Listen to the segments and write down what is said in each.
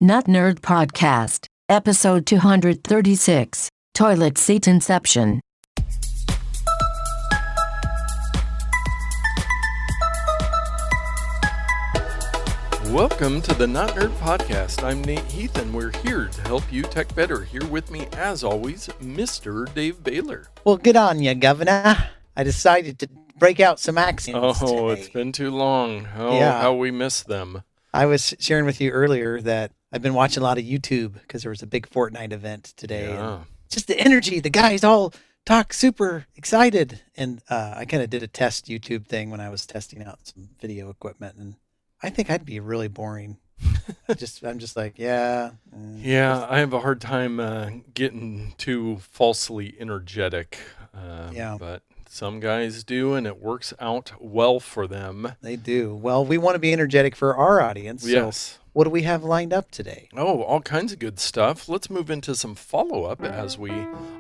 Notnerd Podcast, Episode 236, Toilet Seat Inception. Welcome to the Notnerd Podcast. I'm Nate Heath, and we're here to help you tech better. Here with me, as always, Mr. Dave Baylor. Well, good on you, Governor. I decided to break out some accents today. It's been too long. Yeah. How we miss them. I was sharing with you earlier that I've been watching a lot of YouTube because there was a big Fortnite event today. Yeah. And just the energy, the guys all talk super excited. And I kind of did a test YouTube thing when I was testing out some video equipment, and I think I'd be really boring. I'm just like, yeah. Yeah, I have a hard time getting too falsely energetic. Yeah. But some guys do, and it works out well for them. They do. Well, we want to be energetic for our audience. Yes. So what do we have lined up today? Oh, all kinds of good stuff. Let's move into some follow-up, as we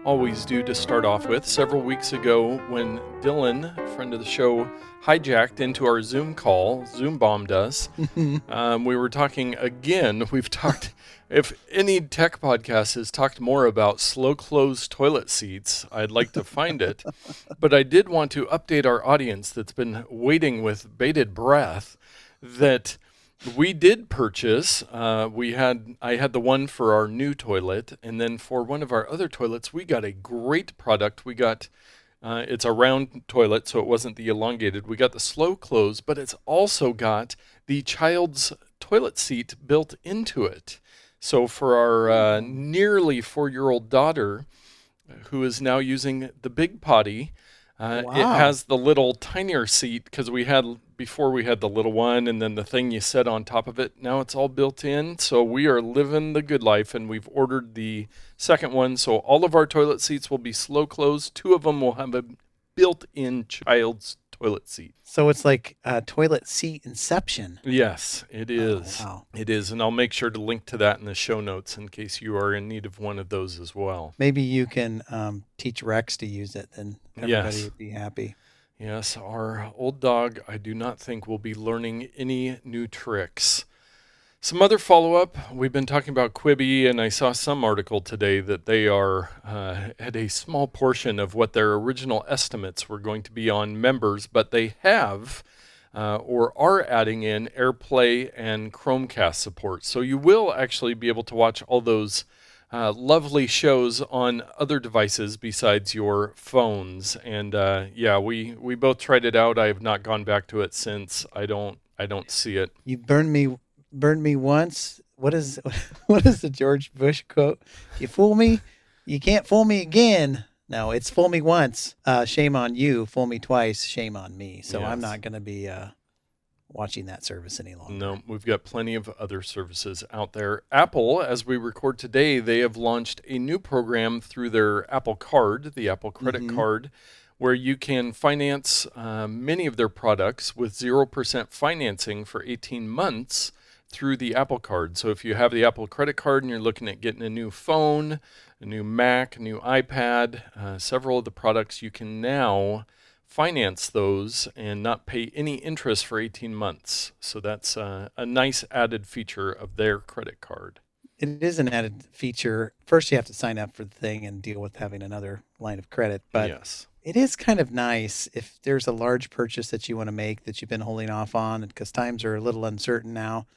always do to start off with. Several weeks ago, when Dylan, friend of the show, hijacked into our Zoom call, Zoom bombed us, we were talking again. We've talked, if any tech podcast has talked more about slow close toilet seats, I'd like to find it. But I did want to update our audience that's been waiting with bated breath that we did purchase. I had the one for our new toilet, and then for one of our other toilets, we got a great product. We got, it's a round toilet, so it wasn't the elongated. We got the slow close, but it's also got the child's toilet seat built into it. So for our nearly 4-year-old daughter, who is now using the big potty, Wow. It has the little tinier seat, because before we had the little one and then the thing you set on top of it. Now it's all built in, so we are living the good life, and we've ordered the second one. So all of our toilet seats will be slow closed. 2 of them will have a built-in child's toilet seat. So it's like toilet seat Inception. Yes, it is. Oh, wow. It is, and I'll make sure to link to that in the show notes in case you are in need of one of those as well. Maybe you can teach Rex to use it, then everybody Yes. would be happy. Yes, our old dog, I do not think will be learning any new tricks. Some other follow-up, we've been talking about Quibi, and I saw some article today that they are at a small portion of what their original estimates were going to be on members, but they have or are adding in AirPlay and Chromecast support. So you will actually be able to watch all those lovely shows on other devices besides your phones. And we both tried it out. I have not gone back to it since. I don't see it. You burned me once. What is the George Bush quote? You fool me, you can't fool me again. No, it's fool me once, shame on you. Fool me twice, shame on me. So I'm Yes. not going to be watching that service any longer. No, we've got plenty of other services out there. Apple, as we record today, they have launched a new program through their Apple Card, the Apple Credit Card, where you can finance many of their products with 0% financing for 18 months through the Apple Card. So if you have the Apple Credit Card and you're looking at getting a new phone, a new Mac, a new iPad, several of the products, you can now finance those and not pay any interest for 18 months. So that's a nice added feature of their credit card. It is an added feature. First, you have to sign up for the thing and deal with having another line of credit. But Yes. it is kind of nice if there's a large purchase that you want to make that you've been holding off on, because times are a little uncertain now,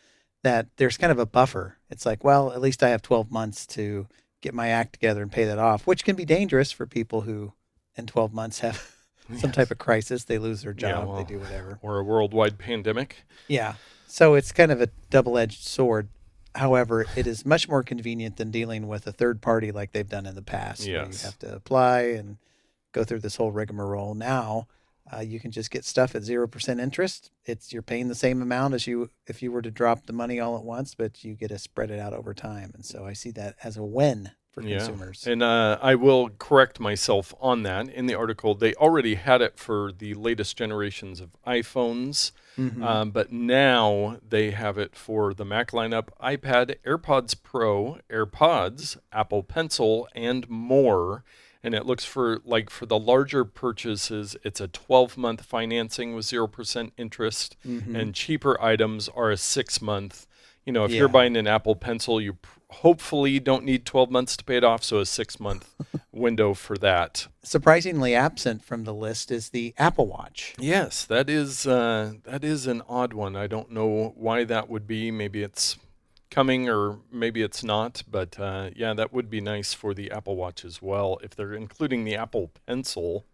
that there's kind of a buffer. It's like, well, at least I have 12 months to get my act together and pay that off, which can be dangerous for people who in 12 months have some type of crisis. They lose their job, they do whatever. Or a worldwide pandemic. Yeah. So it's kind of a double-edged sword. However, it is much more convenient than dealing with a third party like they've done in the past. Where you Yes. have to apply and go through this whole rigmarole. Now, you can just get stuff at 0% interest. You're paying the same amount as if you were to drop the money all at once, but you get to spread it out over time. And so I see that as a win for consumers. And I will correct myself on that. In the article, they already had it for the latest generations of iPhones, but now they have it for the Mac lineup, iPad, AirPods Pro, AirPods, Apple Pencil, and more. And it looks for the larger purchases, it's a 12-month financing with 0% interest, and cheaper items are a 6-month If you're Yeah. buying an Apple Pencil, you hopefully don't need 12 months to pay it off, so a 6-month window for that. Surprisingly absent from the list is the Apple Watch. Yes, that is an odd one. I don't know why that would be. Maybe it's coming or maybe it's not, but yeah, that would be nice for the Apple Watch as well if they're including the Apple Pencil.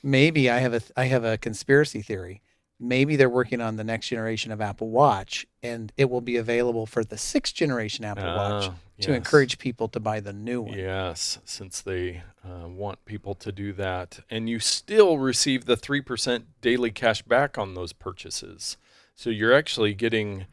Maybe I have a conspiracy theory. Maybe they're working on the next generation of Apple Watch, and it will be available for the sixth generation Apple Watch to Yes. encourage people to buy the new one. Yes, since they want people to do that. And you still receive the 3% daily cash back on those purchases. So you're actually getting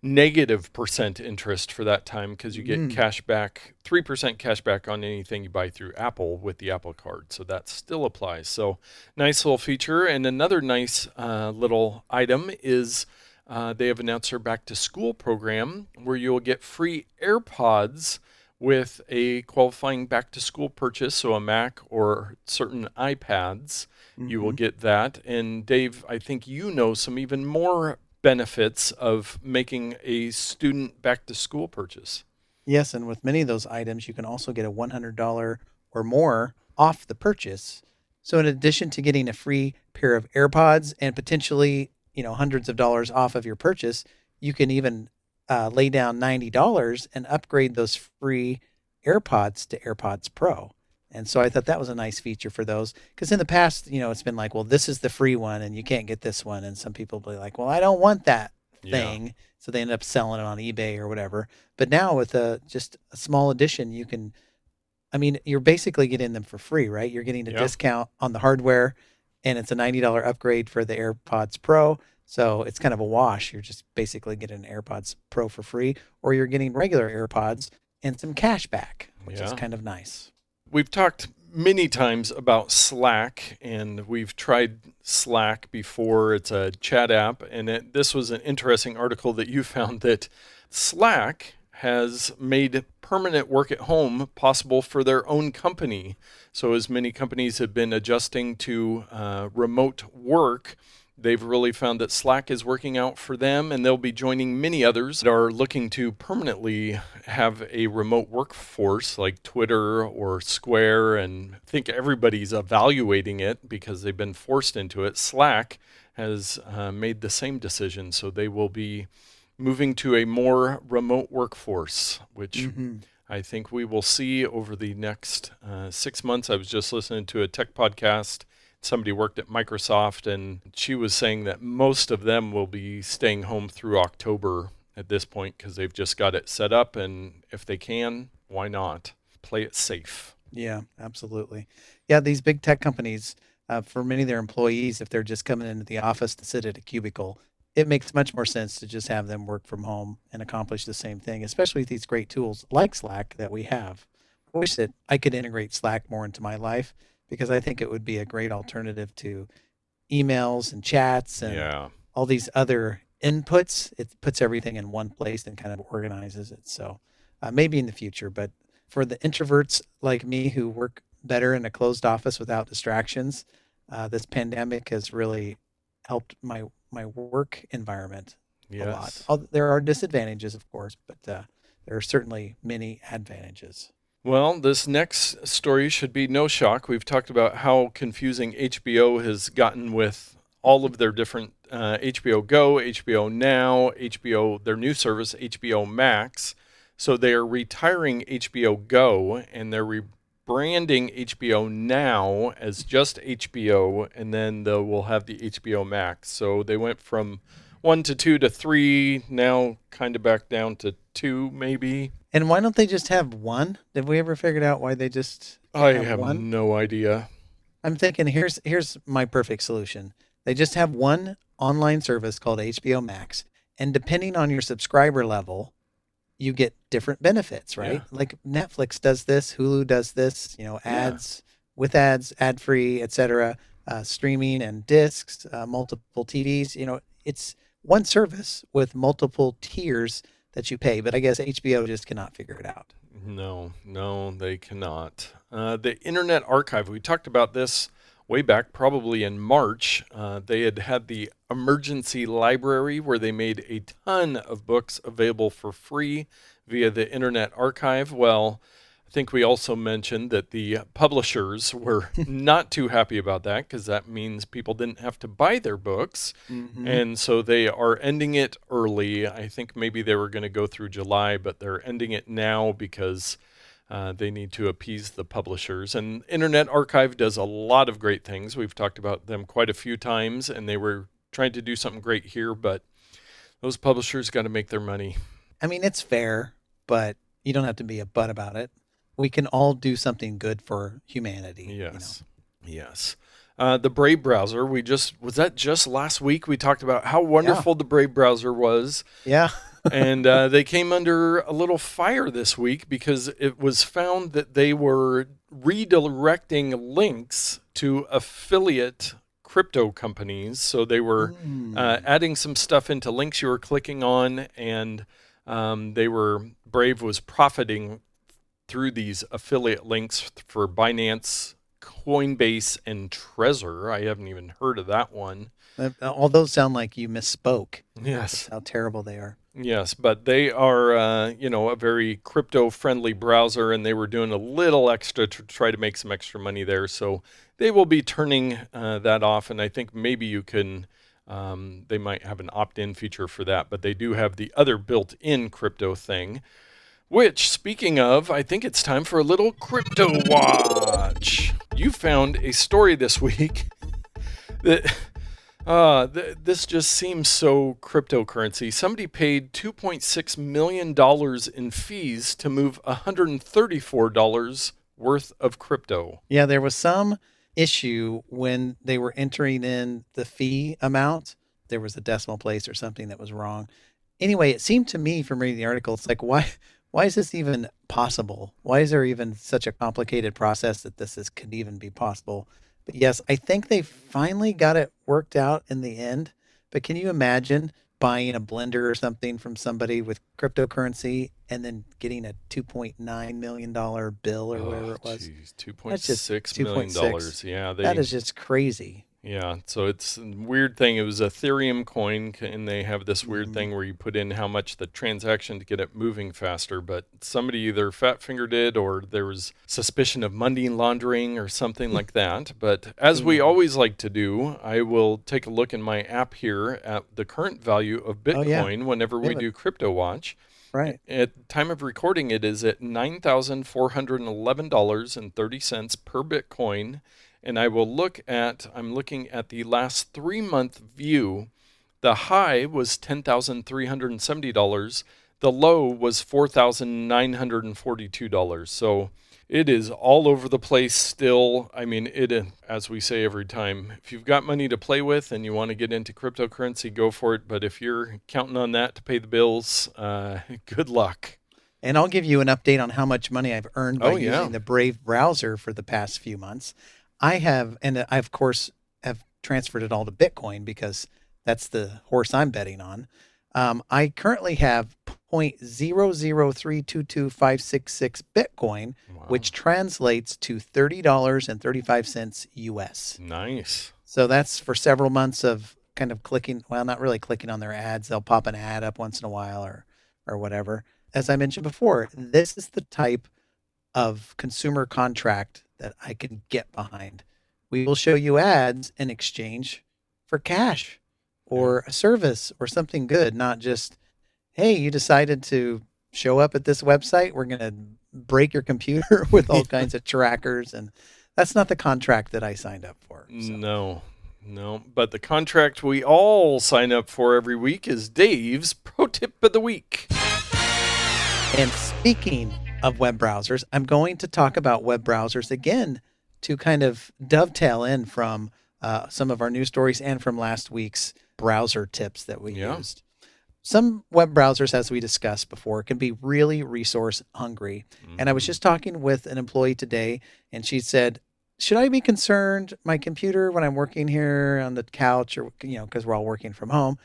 negative percent interest for that time because you get cash back, 3% cash back on anything you buy through Apple with the Apple Card. So that still applies. So nice little feature. And another nice little item is they have announced their back to school program where you'll get free AirPods with a qualifying back to school purchase, so a Mac or certain iPads, you will get that. And Dave, I think you know some even more benefits of making a student back to school purchase. Yes, and with many of those items, you can also get a $100 or more off the purchase. So in addition to getting a free pair of AirPods and potentially, hundreds of dollars off of your purchase, you can even lay down $90 and upgrade those free AirPods to AirPods Pro. And so I thought that was a nice feature for those, because in the past, it's been like, well, this is the free one and you can't get this one. And some people will be like, well, I don't want that thing. Yeah. So they end up selling it on eBay or whatever. But now with just a small addition, you're basically getting them for free, right? You're getting a discount on the hardware, and it's a $90 upgrade for the AirPods Pro. So it's kind of a wash. You're just basically getting an AirPods Pro for free, or you're getting regular AirPods and some cash back, which is kind of nice. We've talked many times about Slack, and we've tried Slack before. It's a chat app, and this was an interesting article that you found that Slack has made permanent work at home possible for their own company. So as many companies have been adjusting to remote work, they've really found that Slack is working out for them, and they'll be joining many others that are looking to permanently have a remote workforce like Twitter or Square, and I think everybody's evaluating it because they've been forced into it. Slack has made the same decision, so they will be moving to a more remote workforce, which I think we will see over the next 6 months. I was just listening to a tech podcast. Somebody worked at Microsoft, and she was saying that most of them will be staying home through October at this point because they've just got it set up, and if they can, why not? Play it safe. Yeah, absolutely. Yeah, these big tech companies, for many of their employees, if they're just coming into the office to sit at a cubicle, it makes much more sense to just have them work from home and accomplish the same thing, especially with these great tools like Slack that we have. I wish that I could integrate Slack more into my life, because I think it would be a great alternative to emails and chats and all these other inputs. It puts everything in one place and kind of organizes it. So maybe in the future, but for the introverts like me who work better in a closed office without distractions, this pandemic has really helped my work environment a lot. There are disadvantages, of course, but there are certainly many advantages. Well, this next story should be no shock. We've talked about how confusing HBO has gotten with all of their different HBO Go, HBO Now, HBO, their new service, HBO Max. So they are retiring HBO Go, and they're rebranding HBO Now as just HBO, and then we'll have the HBO Max. So they went from 1 to 2 to 3, now kind of back down to 2 maybe. And why don't they just have one? Did we ever figure out why they just I have one? No idea. I'm thinking here's my perfect solution. They just have one online service called HBO Max, and depending on your subscriber level, you get different benefits, right? Yeah. Like Netflix does this, Hulu does this, ads with ads, ad-free, etc., streaming and discs, multiple TVs. It's one service with multiple tiers that you pay, but I guess HBO just cannot figure it out. No, they cannot. The Internet Archive, we talked about this way back, probably in March. They had the emergency library where they made a ton of books available for free via the Internet Archive. Well, I think we also mentioned that the publishers were not too happy about that because that means people didn't have to buy their books. Mm-hmm. And so they are ending it early. I think maybe they were going to go through July, but they're ending it now because they need to appease the publishers. And Internet Archive does a lot of great things. We've talked about them quite a few times, and they were trying to do something great here, but those publishers got to make their money. I mean, it's fair, but you don't have to be a butt about it. We can all do something good for humanity. Yes. Yes. The Brave browser, was that just last week? We talked about how wonderful the Brave browser was. Yeah. And they came under a little fire this week because it was found that they were redirecting links to affiliate crypto companies. So they were adding some stuff into links you were clicking on, and Brave was profiting through these affiliate links for Binance, Coinbase, and Trezor. I haven't even heard of that one. All those sound like you misspoke. Yes. That's how terrible they are. Yes, but they are, a very crypto-friendly browser, and they were doing a little extra to try to make some extra money there. So they will be turning that off, and I think maybe you can, they might have an opt-in feature for that, but they do have the other built-in crypto thing, which, speaking of, I think it's time for a little Crypto Watch. You found a story this week that... this just seems so cryptocurrency. Somebody paid $2.6 million in fees to move $134 worth of crypto. Yeah, there was some issue when they were entering in the fee amount. There was a decimal place or something that was wrong. Anyway, it seemed to me from reading the article, it's like, why is this even possible? Why is there even such a complicated process that could even be possible? But yes, I think they finally got it worked out in the end. But can you imagine buying a blender or something from somebody with cryptocurrency and then getting a $2.9 million bill or whatever it was? Geez, $2.6 million. Yeah, that is just crazy. Yeah, so it's a weird thing. It was Ethereum coin, and they have this weird thing where you put in how much the transaction to get it moving faster, but somebody either fat-fingered it or there was suspicion of money laundering or something like that. But as we always like to do, I will take a look in my app here at the current value of Bitcoin whenever we do Crypto Watch. Right. At the time of recording, it is at $9,411.30 per Bitcoin. And I'm looking at the last 3-month view. The high was $10,370. The low was $4,942. So it is all over the place still. I mean, as we say every time, if you've got money to play with and you want to get into cryptocurrency, go for it. But if you're counting on that to pay the bills, good luck. And I'll give you an update on how much money I've earned by using the Brave browser for the past few months. I of course have transferred it all to Bitcoin because that's the horse I'm betting on. I currently have 0.0032256 Bitcoin, which translates to $30.35 US. Nice. So that's for several months of kind of clicking, well, not really clicking on their ads. They'll pop an ad up once in a while or whatever. As I mentioned before, this is the type of consumer contract that I can get behind. We will show you ads in exchange for cash or a service or something good, not just, hey, you decided to show up at this website, we're going to break your computer with all kinds of trackers. And that's not the contract that I signed up for. So. No. But the contract we all sign up for every week is Dave's Pro Tip of the Week. And speaking of web browsers, I'm going to talk about web browsers again to kind of dovetail in from some of our news stories and from last week's browser tips that we used. Some web browsers, as we discussed before, can be really resource hungry. And I was just talking with an employee today, and she said, should I be concerned my computer when I'm working here on the couch or, because we're all working from home,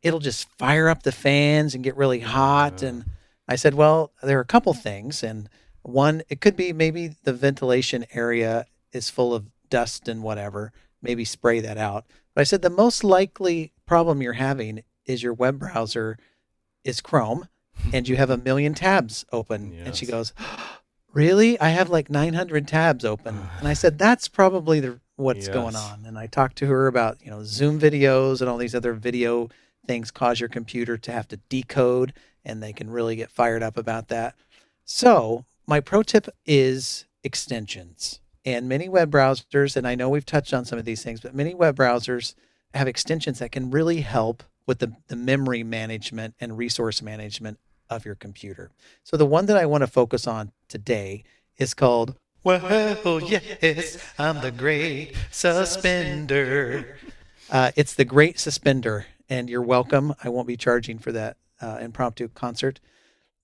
it'll just fire up the fans and get really hot. And I said, well, there are a couple things. And one, it could be maybe the ventilation area is full of dust and whatever, maybe spray that out. But I said the most likely problem you're having is your web browser is Chrome and you have a million tabs open. And she Yes. goes, really? I have like 900 tabs open. And I said, that's probably what's going Yes. on. And I talked to her about, Zoom videos and all these other video things cause your computer to have to decode, and they can really get fired up about that. So my pro tip is extensions. And many web browsers, and I know we've touched on some of these things, but many web browsers have extensions that can really help with the memory management and resource management of your computer. So the one that I want to focus on today is called, well, yes, I'm the Great Suspender. It's the Great Suspender, and you're welcome. I won't be charging for that impromptu concert.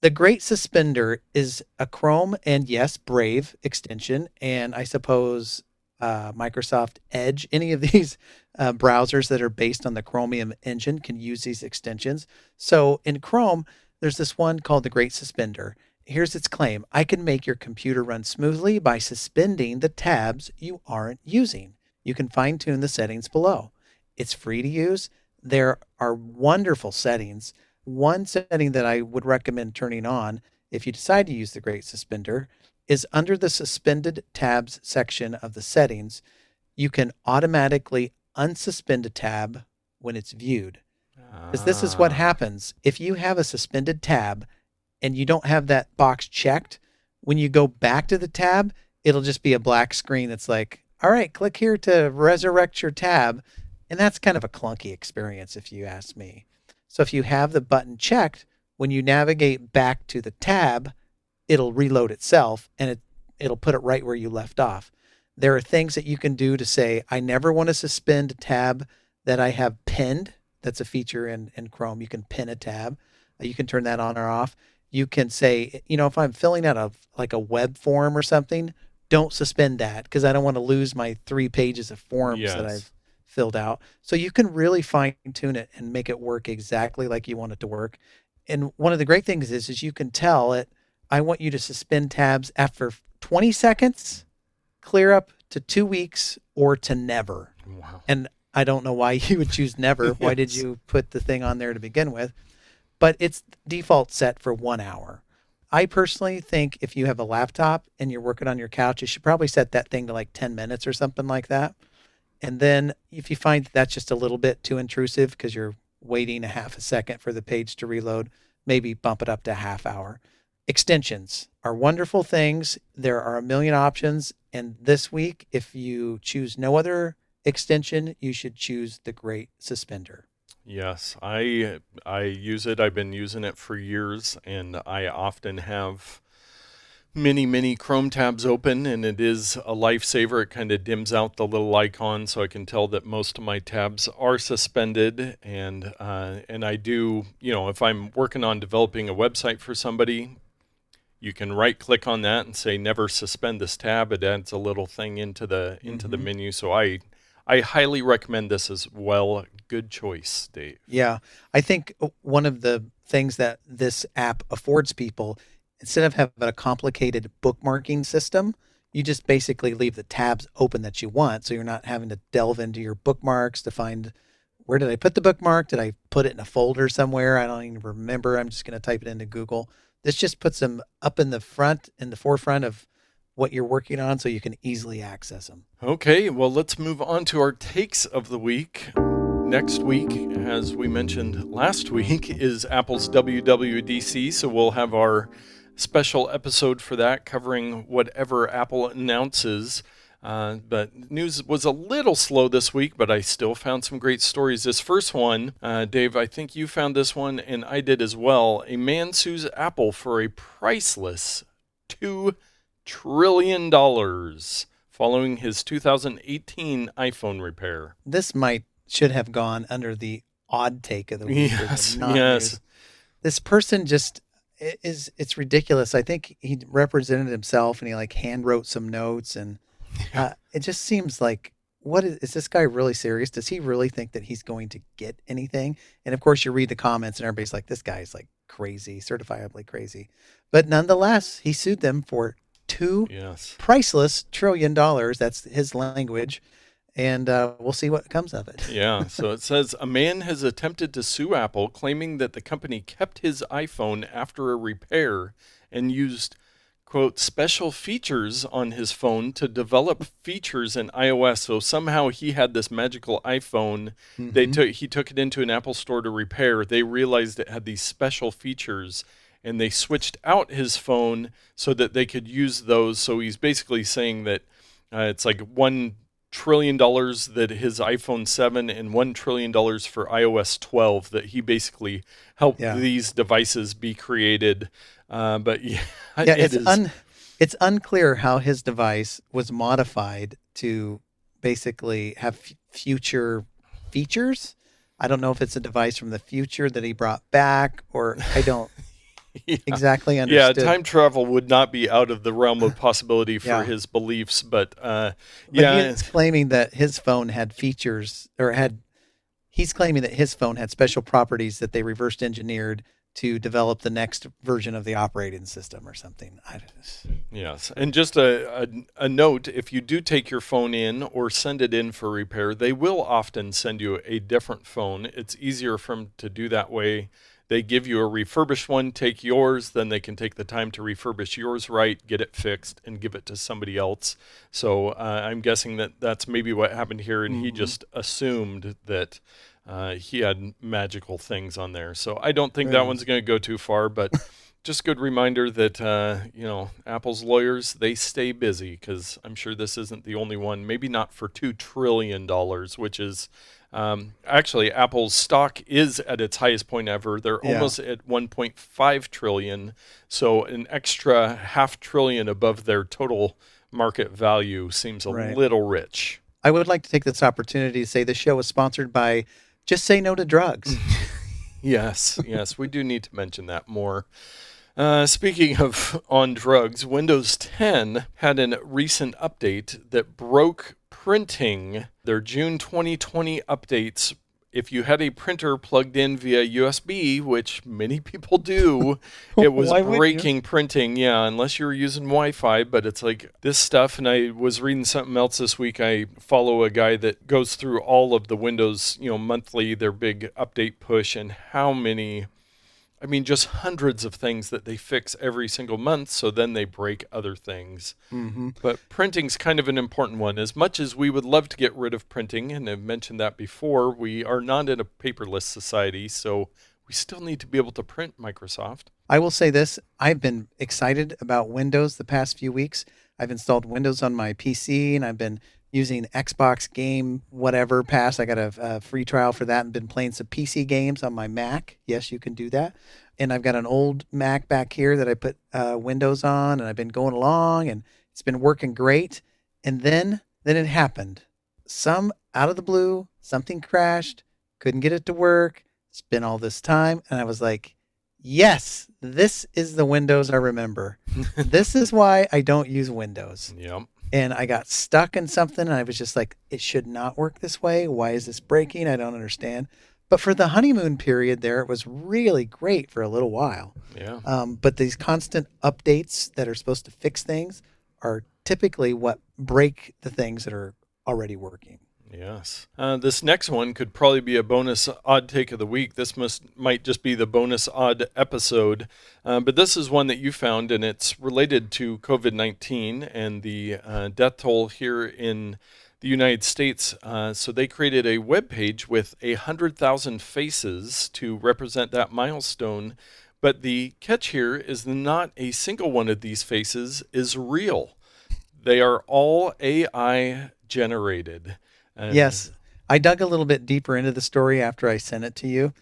The Great Suspender is a Chrome and, yes, Brave extension, and I suppose Microsoft Edge, any of these browsers that are based on the Chromium engine can use these extensions. So in Chrome, there's this one called the Great Suspender. Here's its claim. I can make your computer run smoothly by suspending the tabs you aren't using. You can fine-tune the settings below. It's free to use. There are wonderful settings. One setting that I would recommend turning on if you decide to use the Great Suspender is under the suspended tabs section of the settings. You can automatically unsuspend a tab when it's viewed. Because this is what happens. If you have a suspended tab and you don't have that box checked, when you go back to the tab, it'll just be a black screen that's like, all right, click here to resurrect your tab. And that's kind of a clunky experience if you ask me. So if you have the button checked, when you navigate back to the tab, it'll reload itself and it'll put it right where you left off. There are things that you can do to say, I never want to suspend a tab that I have pinned. That's a feature in Chrome. You can pin a tab. You can turn that on or off. You can say, if I'm filling out a web form or something, don't suspend that because I don't want to lose my 3 pages of forms that I've filled out. So you can really fine tune it and make it work exactly like you want it to work. And one of the great things is you can tell it, I want you to suspend tabs after 20 seconds, clear up to 2 weeks, or to never. Wow. And I don't know why you would choose never. Yes. Why did you put the thing on there to begin with? But it's default set for 1 hour. I personally think if you have a laptop and you're working on your couch, you should probably set that thing to like 10 minutes or something like that. And then if you find that's just a little bit too intrusive because you're waiting a half a second for the page to reload, maybe bump it up to a half hour. Extensions are wonderful things. There are a million options. And this week, if you choose no other extension, you should choose the Great Suspender. Yes, I use it. I've been using it for years, and I often have many Chrome tabs open, and it is a lifesaver. It kind of dims out the little icon so I can tell that most of my tabs are suspended. And I do, if I'm working on developing a website for somebody, you can right click on that and say never suspend this tab. It adds a little thing into the menu. So I highly recommend this as well. Good choice, Dave. Yeah. I think one of the things that this app affords people, instead of having a complicated bookmarking system, you just basically leave the tabs open that you want. So you're not having to delve into your bookmarks to find, where did I put the bookmark? Did I put it in a folder somewhere? I don't even remember. I'm just going to type it into Google. This just puts them up in the forefront of what you're working on so you can easily access them. Okay, well, let's move on to our takes of the week. Next week, as we mentioned last week, is Apple's WWDC, so we'll have our special episode for that covering whatever Apple announces. But news was a little slow this week, but I still found some great stories. This first one, Dave, I think you found this one, and I did as well. A man sues Apple for a priceless $2 trillion following his 2018 iPhone repair. This should have gone under the odd take of the week. Yes. News. This person it's ridiculous. I think he represented himself and he hand wrote some notes, and it just seems like, what is this guy really serious? Does he really think that he's going to get anything? And of course you read the comments and everybody's like, this guy's crazy, certifiably crazy. But nonetheless, he sued them for Yes. Priceless trillion dollars. That's his language. And we'll see what comes of it. Yeah. So it says a man has attempted to sue Apple, claiming that the company kept his iPhone after a repair and used, quote, special features on his phone to develop features in iOS. So somehow he had this magical iPhone. He took it into an Apple store to repair. They realized it had these special features, and they switched out his phone so that they could use those. So he's basically saying that it's like $1 trillion that his iPhone 7 and $1 trillion for iOS 12 that he basically helped these devices be created. But yeah, it's unclear how his device was modified to basically have future features. I don't know if it's a device from the future that he brought back, or I don't exactly understood. Yeah, time travel would not be out of the realm of possibility for his beliefs, but he's claiming that his phone had features, he's claiming that his phone had special properties that they reversed engineered to develop the next version of the operating system or something. Yes, and just a note, if you do take your phone in or send it in for repair, they will often send you a different phone. It's easier for them to do that way. They give you a refurbished one, take yours, then they can take the time to refurbish yours right, get it fixed, and give it to somebody else. So I'm guessing that that's maybe what happened here, and he just assumed that he had magical things on there. So I don't think that one's going to go too far, but just good reminder that, Apple's lawyers, they stay busy, because I'm sure this isn't the only one. Maybe not for $2 trillion, which is... actually, Apple's stock is at its highest point ever. They're almost at 1.5 trillion, so an extra $500 billion above their total market value seems a little rich. I would like to take this opportunity to say the show is sponsored by Just Say No to Drugs. Yes, we do need to mention that more. Speaking of on drugs, Windows 10 had a recent update that broke printing. Their June 2020 updates, if you had a printer plugged in via USB, which many people do, it was breaking printing. Yeah, unless you were using Wi-Fi, but it's like this stuff. And I was reading something else this week. I follow a guy that goes through all of the Windows, monthly, their big update push, and how many... just hundreds of things that they fix every single month, so then they break other things. But printing's kind of an important one. As much as we would love to get rid of printing, and I've mentioned that before, we are not in a paperless society, so we still need to be able to print, Microsoft. I will say this. I've been excited about Windows the past few weeks. I've installed Windows on my PC, and I've been using Xbox Game whatever Pass. I got a free trial for that and been playing some PC games on my Mac. Yes, you can do that. And I've got an old Mac back here that I put Windows on, and I've been going along, and it's been working great. And then it happened. Out of the blue, something crashed, couldn't get it to work. It's been all this time. And I was like, yes, this is the Windows I remember. This is why I don't use Windows. Yep. And I got stuck in something, and I was just like, it should not work this way. Why is this breaking? I don't understand. But for the honeymoon period there, it was really great for a little while. Yeah. But these constant updates that are supposed to fix things are typically what break the things that are already working. Yes. This next one could probably be a bonus odd take of the week. This might just be the bonus odd episode. But this is one that you found, and it's related to COVID-19 and the death toll here in the United States. So they created a webpage with 100,000 faces to represent that milestone. But the catch here is not a single one of these faces is real. They are all AI generated. Yes. I dug a little bit deeper into the story after I sent it to you.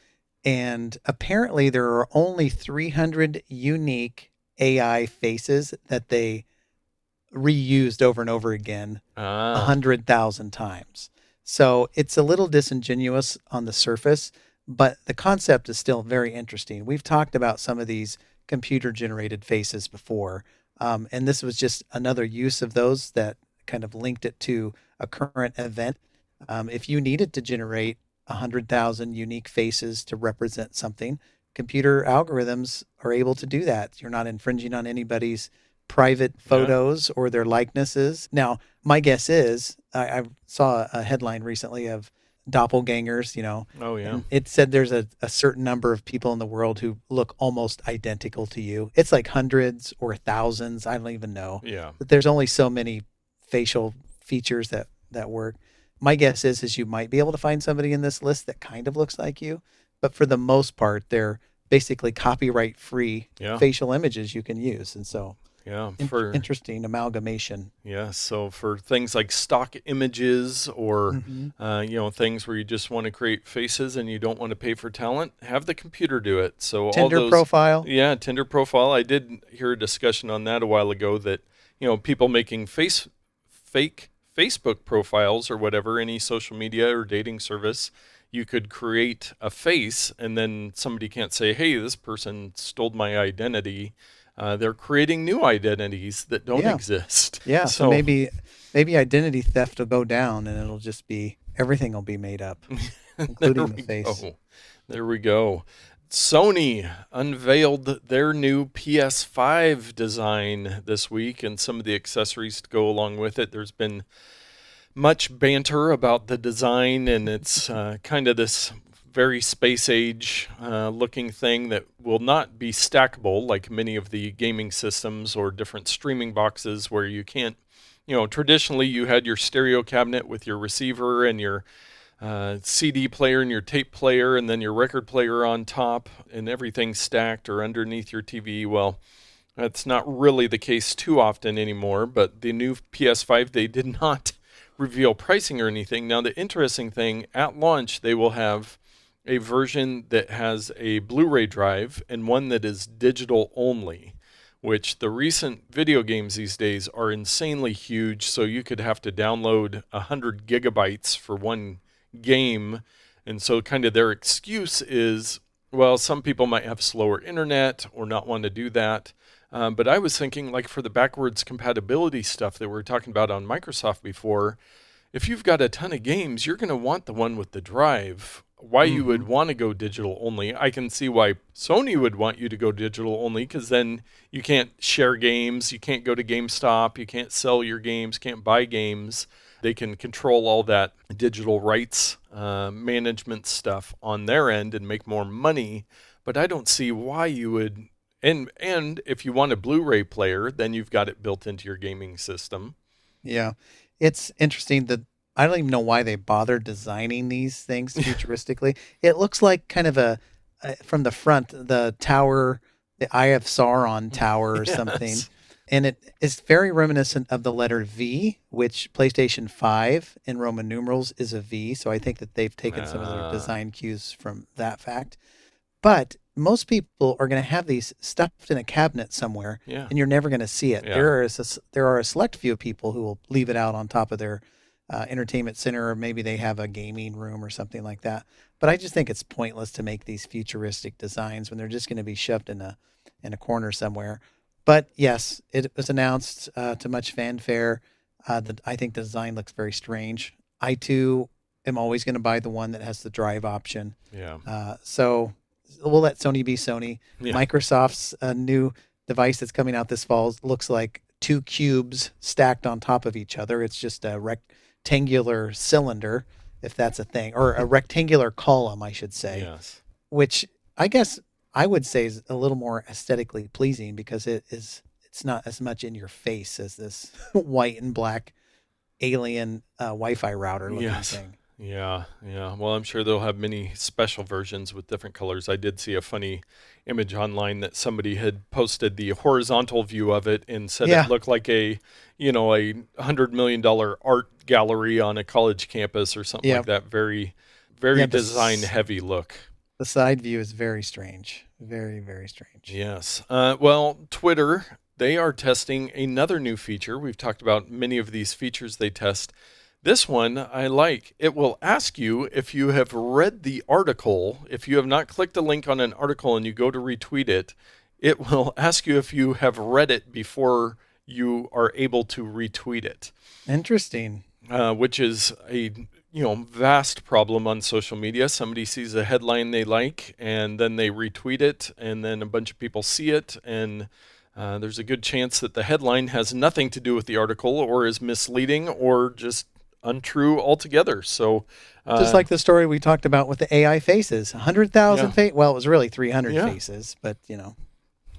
And apparently there are only 300 unique AI faces that they reused over and over again 100,000 times. So it's a little disingenuous on the surface, but the concept is still very interesting. We've talked about some of these computer generated faces before. And this was just another use of those that kind of linked it to a current event. If you needed to generate 100,000 unique faces to represent something, computer algorithms are able to do that. You're not infringing on anybody's private photos or their likenesses. Now, my guess is I saw a headline recently of doppelgangers, Oh, yeah. and it said there's a certain number of people in the world who look almost identical to you. It's like hundreds or thousands. I don't even know. Yeah. But there's only so many facial features that work. My guess is you might be able to find somebody in this list that kind of looks like you, but for the most part, they're basically copyright-free facial images you can use. And so interesting amalgamation. Yeah, so for things like stock images or, things where you just want to create faces and you don't want to pay for talent, have the computer do it. So Tinder profile. Yeah, Tinder profile. I did hear a discussion on that a while ago that, people making fake Facebook profiles or whatever, any social media or dating service, you could create a face and then somebody can't say, hey, this person stole my identity. They're creating new identities that don't exist. Yeah, so maybe identity theft will go down and it'll just be, everything will be made up, including the face. There we go. Sony unveiled their new PS5 design this week and some of the accessories to go along with it. There's been much banter about the design, and it's kind of this very space age looking thing that will not be stackable like many of the gaming systems or different streaming boxes where you can't, traditionally you had your stereo cabinet with your receiver and your CD player and your tape player and then your record player on top and everything stacked or underneath your TV. Well, that's not really the case too often anymore, but the new PS5, they did not reveal pricing or anything. Now, the interesting thing, at launch, they will have a version that has a Blu-ray drive and one that is digital only, which the recent video games these days are insanely huge, so you could have to download 100 gigabytes for one game. And so kind of their excuse is, well, some people might have slower internet or not want to do that. But I was thinking, like for the backwards compatibility stuff that we were talking about on Microsoft before, if you've got a ton of games, you're going to want the one with the drive. Why you would want to go digital only, I can see why Sony would want you to go digital only, because then you can't share games, you can't go to GameStop, you can't sell your games, can't buy games. They can control all that digital rights management stuff on their end and make more money. But I don't see why you would. And if you want a Blu-ray player, then you've got it built into your gaming system. Yeah, it's interesting that I don't even know why they bothered designing these things futuristically. It looks like kind of a from the front, the tower, the Eye of Sauron tower or something. And it is very reminiscent of the letter V, which PlayStation 5 in Roman numerals is a V. So I think that they've taken some of their design cues from that fact. But most people are going to have these stuffed in a cabinet somewhere, and you're never going to see it. Yeah. There are a select few people who will leave it out on top of their entertainment center, or maybe they have a gaming room or something like that. But I just think it's pointless to make these futuristic designs when they're just going to be shoved in a corner somewhere. But yes, it was announced to much fanfare. I think the design looks very strange. I too am always going to buy the one that has the drive option. Yeah. So we'll let Sony be Sony. Yeah. Microsoft's new device that's coming out this fall looks like two cubes stacked on top of each other. It's just a rectangular cylinder, if that's a thing, or a rectangular column, I should say. Yes. Which I guess I would say is a little more aesthetically pleasing because it's not as much in your face as this white and black alien Wi-Fi router looking thing. Yeah. Well, I'm sure they'll have many special versions with different colors. I did see a funny image online that somebody had posted the horizontal view of it and said it looked like a $100 million art gallery on a college campus or something like that. Very, very design heavy look. The side view is very strange. Very, very strange. Yes. Well, Twitter, they are testing another new feature. We've talked about many of these features they test. This one I like. It will ask you if you have read the article. If you have not clicked a link on an article and you go to retweet it, it will ask you if you have read it before you are able to retweet it. Interesting. Which is a vast problem on social media. Somebody sees a headline they like and then they retweet it and then a bunch of people see it and there's a good chance that the headline has nothing to do with the article or is misleading or just untrue altogether. So, Just like the story we talked about with the AI faces, 100,000 Yeah. faces. Well, it was really 300 Yeah. faces, but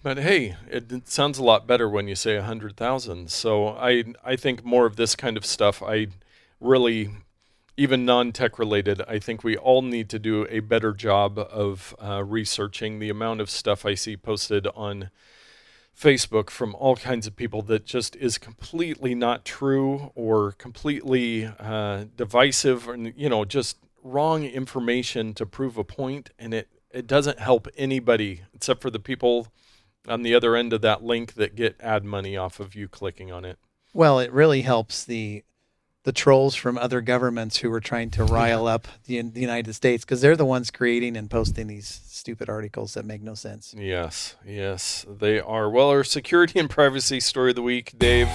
But hey, it sounds a lot better when you say 100,000. So I think more of this kind of stuff. I really, even non-tech related, I think we all need to do a better job of researching. The amount of stuff I see posted on Facebook from all kinds of people that just is completely not true or completely divisive, and just wrong information to prove a point, and it doesn't help anybody except for the people on the other end of that link that get ad money off of you clicking on it. well, it really helps the trolls from other governments who are trying to rile up the United States, because they're the ones creating and posting these stupid articles that make no sense. Yes, they are. Well, our security and privacy story of the week, Dave.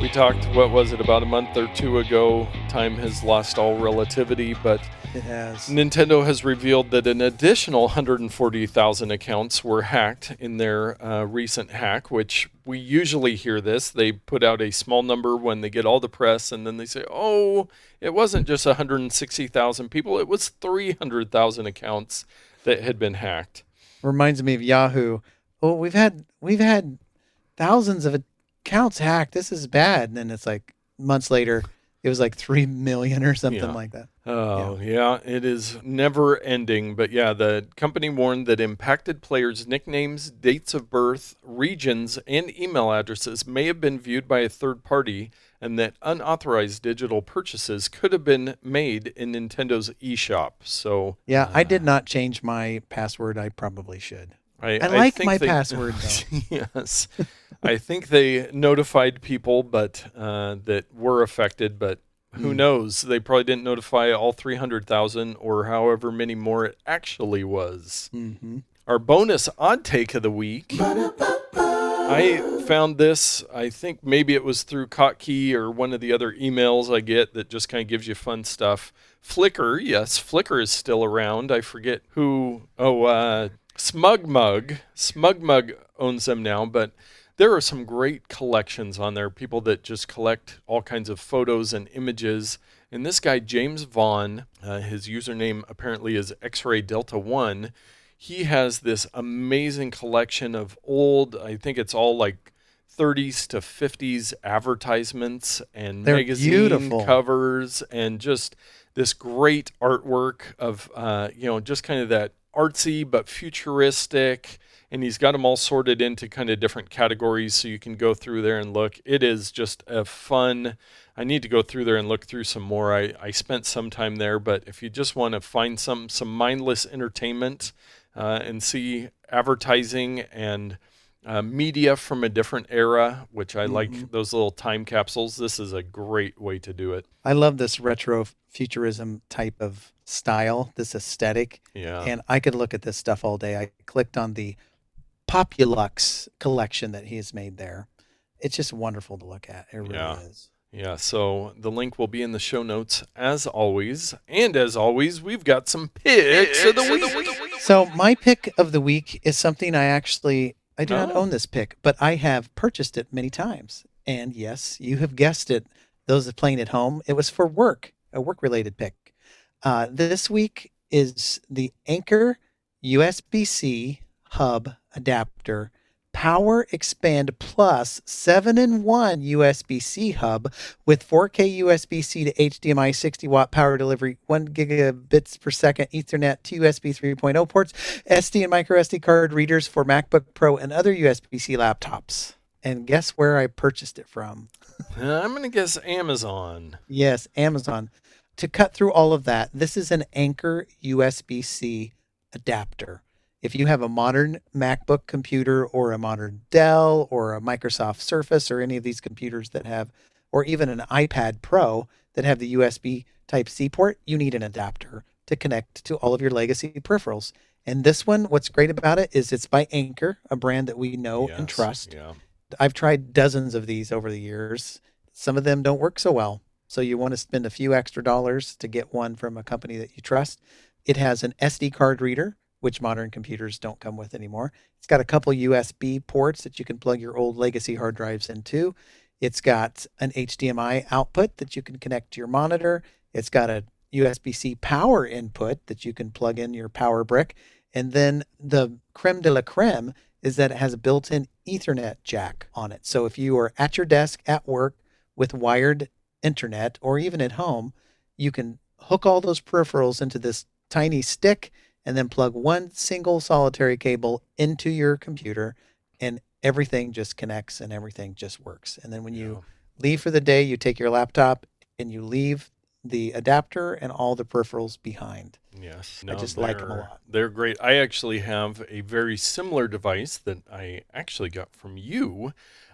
We talked, what was it, about a month or two ago. Time has lost all relativity, but It has. Nintendo has revealed that an additional 140,000 accounts were hacked in their recent hack, which we usually hear this. They put out a small number when they get all the press, and then they say, oh, it wasn't just 160,000 people, it was 300,000 accounts that had been hacked. Reminds me of Yahoo. Oh, we've had thousands of accounts hacked. This is bad. And then it's like months later, it was like 3 million or something like that. Oh, yeah, it is never ending. But yeah, the company warned that impacted players' nicknames, dates of birth, regions, and email addresses may have been viewed by a third party, and that unauthorized digital purchases could have been made in Nintendo's eShop. So Yeah, I did not change my password. I probably should. I like think my they, password, though. Yes, I think they notified people, but that were affected. But who knows? They probably didn't notify all 300,000 or however many more it actually was. Mm-hmm. Our bonus odd take of the week. I found this. I think maybe it was through Kotkey or one of the other emails I get that just kind of gives you fun stuff. Flickr, yes, Flickr is still around. I forget who. Oh, Smugmug. Smugmug owns them now, but there are some great collections on there. People that just collect all kinds of photos and images. And this guy, James Vaughn, his username apparently is X-Ray Delta 1. He has this amazing collection of old, I think it's all like 30s to 50s advertisements and They're magazine beautiful covers, and just this great artwork of, just kind of that artsy but futuristic. And he's got them all sorted into kind of different categories so you can go through there and look. It is just a fun. I need to go through there and look through some more. I spent some time there, but if you just want to find some mindless entertainment and see advertising and media from a different era, which I like those little time capsules, this is a great way to do it. I love this retro futurism type of style, this aesthetic. Yeah. And I could look at this stuff all day. I clicked on the Populux collection that he has made there. It's just wonderful to look at. It really is. Yeah, so the link will be in the show notes as always. And as always, we've got some picks of the week. So my pick of the week is something I do not own this pick, but I have purchased it many times. And yes, you have guessed it. Those that are playing at home, it was for work, a work-related pick. This week is the Anker USB-C hub adapter Power Expand Plus 7-in-1 USB-C hub with 4K USB-C to HDMI 60-watt power delivery, 1 gigabits per second Ethernet to USB 3.0 ports, SD and micro SD card readers for MacBook Pro and other USB-C laptops. And guess where I purchased it from? I'm going to guess Amazon. Yes, Amazon. To cut through all of that, this is an Anker USB-C adapter. If you have a modern MacBook computer or a modern Dell or a Microsoft Surface or any of these computers that have, or even an iPad Pro that have the USB Type-C port, you need an adapter to connect to all of your legacy peripherals. And this one, what's great about it is it's by Anker, a brand that we know and trust. Yeah. I've tried dozens of these over the years. Some of them don't work so well. So you want to spend a few extra dollars to get one from a company that you trust. It has an SD card reader which modern computers don't come with anymore. It's got a couple USB ports that you can plug your old legacy hard drives into. It's got an HDMI output that you can connect to your monitor. It's got a USB-C power input that you can plug in your power brick. And then the creme de la creme is that it has a built-in Ethernet jack on it. So if you are at your desk at work with wired internet, or even at home, you can hook all those peripherals into this tiny stick and then plug one single solitary cable into your computer, and everything just connects and everything just works. And then when you leave for the day, you take your laptop and you leave the adapter and all the peripherals behind. Yes. I just like them a lot. They're great. I actually have a very similar device that I actually got from you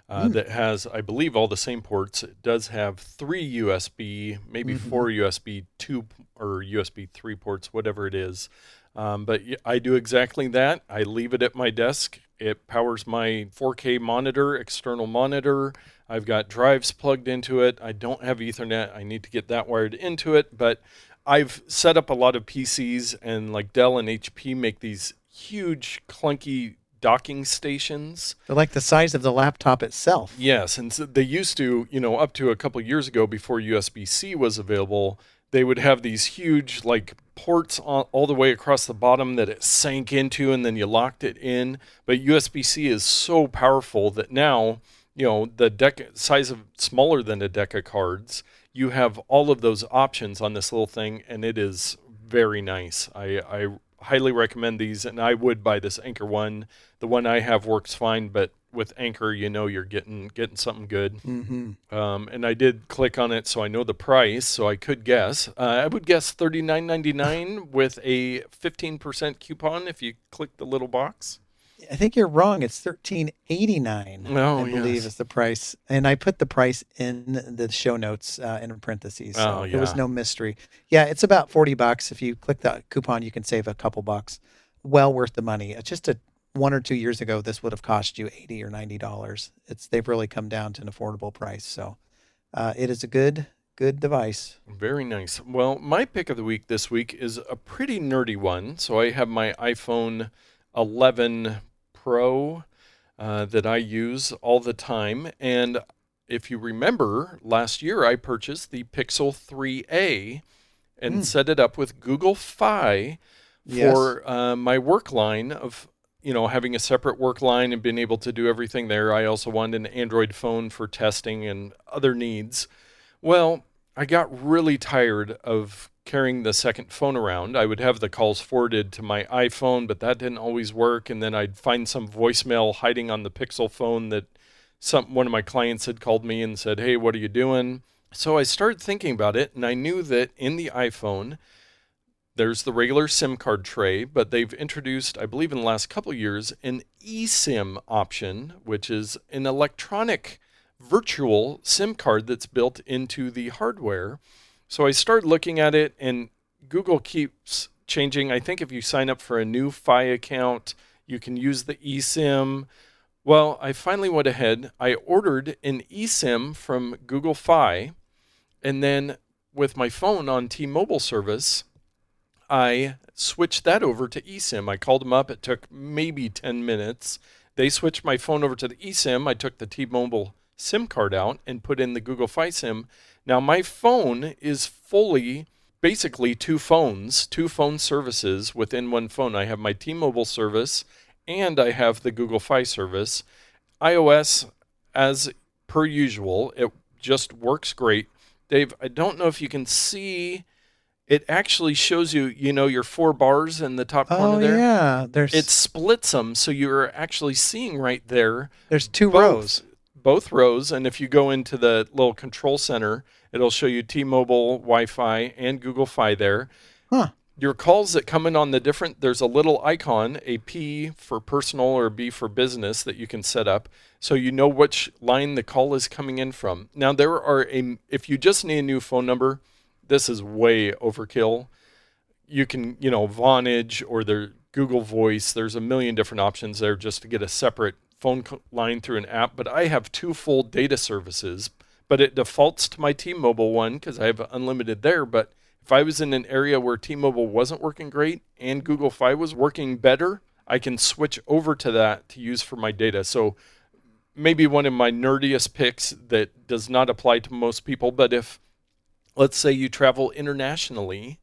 that has, I believe, all the same ports. It does have 3 USB, maybe 4 USB 2 or USB 3 ports, whatever it is. But I do exactly that. I leave it at my desk. It powers my 4K monitor, external monitor. I've got drives plugged into it. I don't have Ethernet. I need to get that wired into it. But I've set up a lot of PCs, and like Dell and HP make these huge, clunky docking stations. They're like the size of the laptop itself. Yes, and so they used to, up to a couple years ago before USB-C was available, they would have these huge like ports all the way across the bottom that it sank into, and then you locked it in. But USB-C is so powerful that now, the deck size of smaller than a deck of cards, you have all of those options on this little thing, and it is very nice. I highly recommend these, and I would buy this Anker one. The one I have works fine, but with Anker, you're getting something good. And I did click on it, so I know the price, so I could guess. I would guess $39.99 with a 15% coupon if you click the little box. I think you're wrong. It's $13.89. Oh, I believe is the price, and I put the price in the show notes in parentheses. So There was no mystery. Yeah, it's about $40. If you click that coupon, you can save a couple bucks. Well worth the money. Just 1 or 2 years ago, this would have cost you $80 or $90. They've really come down to an affordable price. So it is a good device. Very nice. Well, my pick of the week this week is a pretty nerdy one. So I have my iPhone 11 Pro that I use all the time. And if you remember, last year I purchased the Pixel 3a and set it up with Google Fi for my work line of having a separate work line and being able to do everything there. I also wanted an Android phone for testing and other needs. Well, I got really tired of carrying the second phone around. I would have the calls forwarded to my iPhone, but that didn't always work. And then I'd find some voicemail hiding on the Pixel phone that one of my clients had called me and said, "Hey, what are you doing?" So I started thinking about it, and I knew that in the iPhone, there's the regular SIM card tray, but they've introduced, I believe in the last couple of years, an eSIM option, which is an electronic virtual SIM card that's built into the hardware. So I started looking at it, and Google keeps changing. I think if you sign up for a new Fi account, you can use the eSIM. Well, I finally went ahead. I ordered an eSIM from Google Fi, and then with my phone on T-Mobile service, I switched that over to eSIM. I called them up. It took maybe 10 minutes. They switched my phone over to the eSIM. I took the T-Mobile SIM card out and put in the Google Fi SIM. Now my phone is fully, basically two phone services within one phone. I have my T-Mobile service and I have the Google Fi service. iOS, as per usual, it just works great. Dave, I don't know if you can see, it actually shows you, your 4 bars in the top corner there. Oh, yeah. It splits them, so you're actually seeing right there. There's 2 rows. Both rows, and if you go into the little control center, it'll show you T-Mobile, Wi-Fi, and Google Fi there. Your calls that come in on there's a little icon, a P for personal or B for business that you can set up, so you know which line the call is coming in from. Now, if you just need a new phone number, this is way overkill. You can, Vonage or their Google Voice, there's a million different options there just to get a separate phone line through an app, but I have 2 full data services, but it defaults to my T-Mobile one because I have unlimited there. But if I was in an area where T-Mobile wasn't working great and Google Fi was working better, I can switch over to that to use for my data. So maybe one of my nerdiest picks that does not apply to most people, but if, let's say you travel internationally,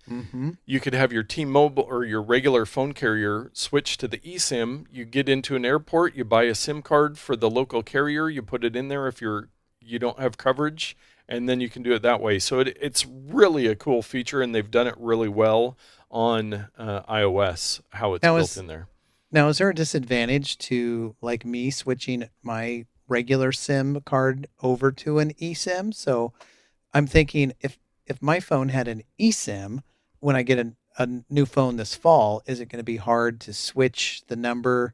you could have your T-Mobile or your regular phone carrier switch to the eSIM. You get into an airport, you buy a SIM card for the local carrier, you put it in there if you don't have coverage, and then you can do it that way. So it's really a cool feature, and they've done it really well on iOS, how it's built in there. Now, is there a disadvantage to, like me, switching my regular SIM card over to an eSIM? So I'm thinking if my phone had an eSIM, when I get a new phone this fall, is it going to be hard to switch the number?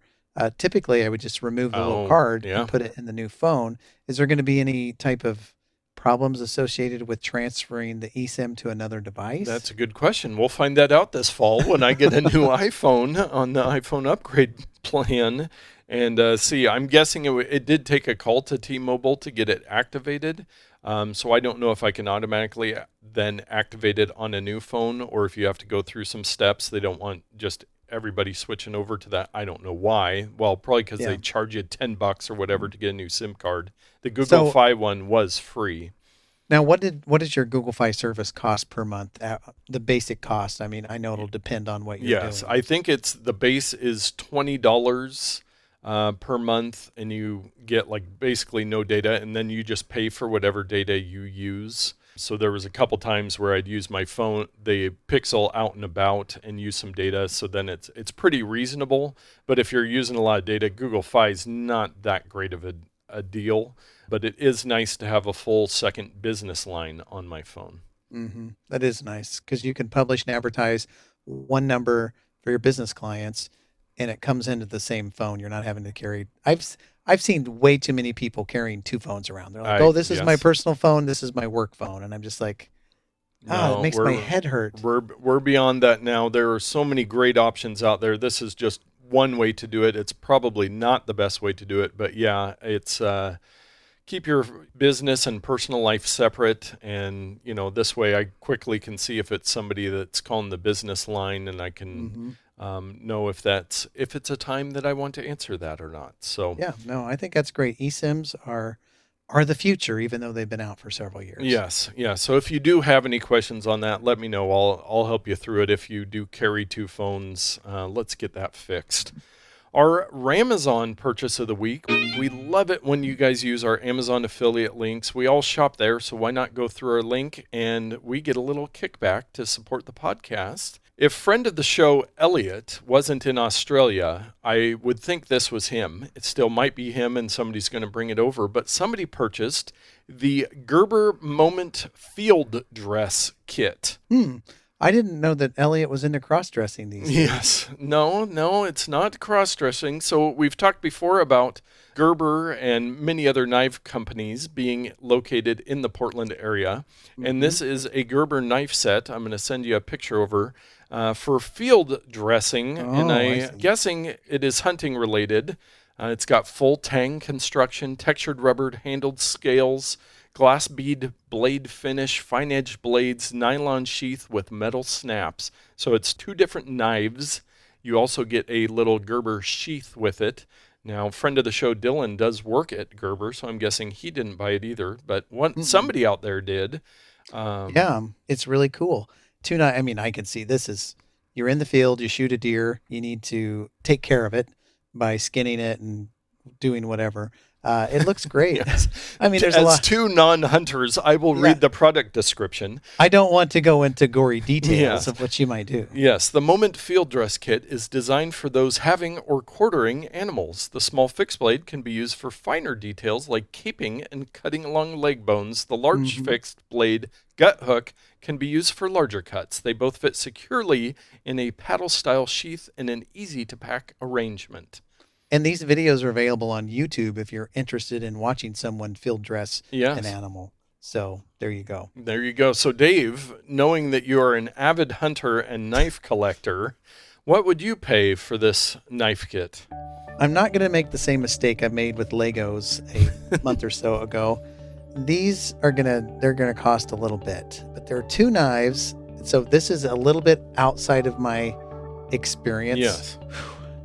Typically, I would just remove the little card and put it in the new phone. Is there going to be any type of problems associated with transferring the eSIM to another device? That's a good question. We'll find that out this fall when I get a new iPhone on the iPhone upgrade plan. And see, I'm guessing it did take a call to T-Mobile to get it activated. So I don't know if I can automatically then activate it on a new phone, or if you have to go through some steps. They don't want just everybody switching over to that. I don't know why. Well, probably because they charge you $10 or whatever to get a new SIM card. The Google Fi one was free. Now, what does your Google Fi service cost per month? The basic cost. I mean, I know it'll depend on what you're doing. Yes, I think the base is $20 per month, and you get like basically no data, and then you just pay for whatever data you use. So there was a couple times where I'd use my phone, the Pixel, out and about and use some data. So then it's pretty reasonable. But if you're using a lot of data, Google Fi is not that great of a deal. But it is nice to have a full second business line on my phone. That is nice, because you can publish and advertise one number for your business clients, and it comes into the same phone. You're not having to carry. I've seen way too many people carrying two phones around. They're like, "Oh, this is my personal phone. This is my work phone," and I'm just like, it makes my head hurt. We're beyond that now. There are so many great options out there. This is just one way to do it. It's probably not the best way to do it, but yeah, it's keep your business and personal life separate, and this way I quickly can see if it's somebody that's calling the business line, and I can know if it's a time that I want to answer that or not. So I think that's great. eSIMs are the future, even though they've been out for several years. Yes, yeah. So if you do have any questions on that, let me know. I'll help you through it. If you do carry two phones, let's get that fixed. Our Ramazon purchase of the week. We love it when you guys use our Amazon affiliate links. We all shop there, so why not go through our link and we get a little kickback to support the podcast. If friend of the show, Elliot, wasn't in Australia, I would think this was him. It still might be him, and somebody's going to bring it over, but somebody purchased the Gerber Moment Field Dress Kit. I didn't know that Elliot was into cross-dressing these days. Yes. No, it's not cross-dressing. So we've talked before about Gerber and many other knife companies being located in the Portland area. And this is a Gerber knife set. I'm going to send you a picture over for field dressing. And I'm guessing it is hunting related. It's got full tang construction, textured rubber handled scales, glass bead blade finish, fine edge blades, nylon sheath with metal snaps. So it's two different knives. You also get a little Gerber sheath with it. Now, friend of the show, Dylan, does work at Gerber, so I'm guessing he didn't buy it either, but somebody out there did. It's really cool. I can see this is, you're in the field, you shoot a deer, you need to take care of it by skinning it and doing whatever. It looks great. Yes. I mean, there's a lot. As two non-hunters, I will read the product description. I don't want to go into gory details of what you might do. Yes, the Moment Field Dress Kit is designed for those having or quartering animals. The small fixed blade can be used for finer details like caping and cutting along leg bones. The large fixed blade gut hook can be used for larger cuts. They both fit securely in a paddle-style sheath in an easy-to-pack arrangement. And these videos are available on YouTube if you're interested in watching someone field dress an animal. So there you go. There you go. So Dave, knowing that you are an avid hunter and knife collector, what would you pay for this knife kit? I'm not going to make the same mistake I made with Legos a month or so ago. These are they're going to cost a little bit, but there are two knives. So this is a little bit outside of my experience. Yes.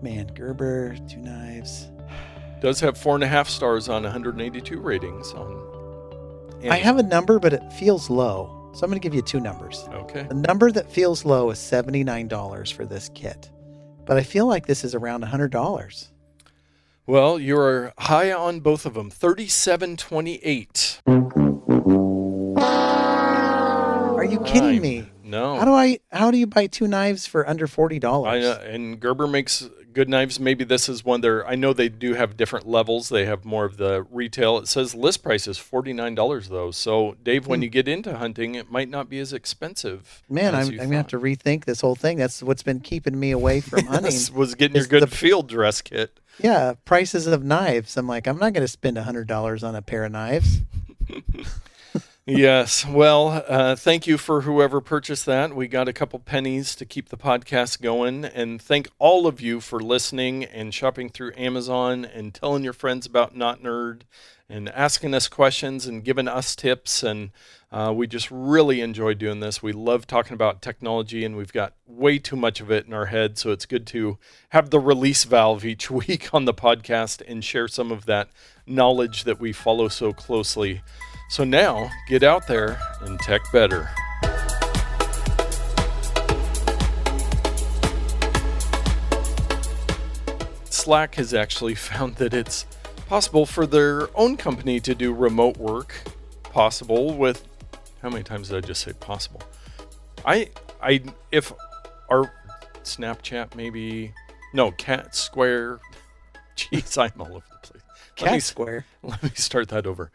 Man, Gerber, 2 knives. Does have 4.5 stars on 182 ratings on Amazon. I have a number, but it feels low. So I'm going to give you 2 numbers. Okay. The number that feels low is $79 for this kit. But I feel like this is around $100. Well, you're high on both of them. $37.28. Are you kidding me? No. How do you buy 2 knives for under $40? And Gerber makes good knives. Maybe this is one I know they do have different levels. They have more of the retail. It says list price is $49 though. So Dave, when you get into hunting, it might not be as expensive. Man, I'm going to have to rethink this whole thing. That's what's been keeping me away from hunting. This was getting your good field dress kit. Yeah, prices of knives. I'm like, I'm not going to spend $100 on a pair of knives. Yes. Well, thank you for whoever purchased that. We got a couple pennies to keep the podcast going. And thank all of you for listening and shopping through Amazon and telling your friends about Notnerd and asking us questions and giving us tips. And we just really enjoy doing this. We love talking about technology, and we've got way too much of it in our head. So it's good to have the release valve each week on the podcast and share some of that knowledge that we follow so closely. So now, get out there and tech better. Slack has actually found that it's possible for their own company to do remote work. Possible with, how many times did I just say possible? If our Snapchat maybe, no, Cat Square. Jeez, I'm all over the place. Cat Square. Let me start that over.